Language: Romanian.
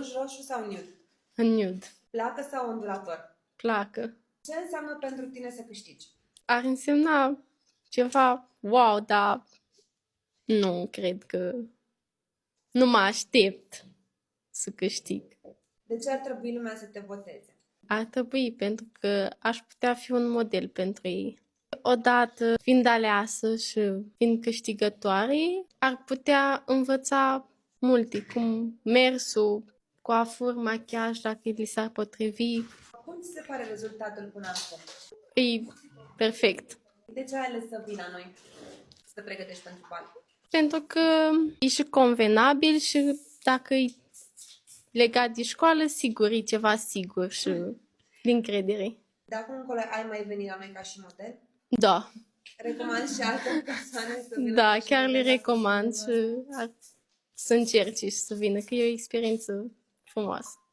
Ruj, roșu sau nude? Nude. Placă sau ondulator? Placă. Ce înseamnă pentru tine să câștigi? Ar însemna ceva wow, dar nu cred că... Nu mă aștept să câștig. De ce ar trebui lumea să te voteze? Ar trebui, pentru că aș putea fi un model pentru ei. Odată, fiind aleasă și fiind câștigătoare, ar putea învăța multe, cum mersul, coafur, machiaj, dacă li s-ar potrivi. Cum ți se pare rezultatul până acum? E perfect. De ce ai ales să vii la noi să te pregătești pentru bal? Pentru că e și convenabil și dacă e legat de școală, sigur, e ceva sigur și de încredere. De acum încolo ai mai venit la noi ca și model? Da, Recomand și alte persoane să vină da, ca și chiar le model recomand și să încerce și să vină, că e o experiență frumoasă.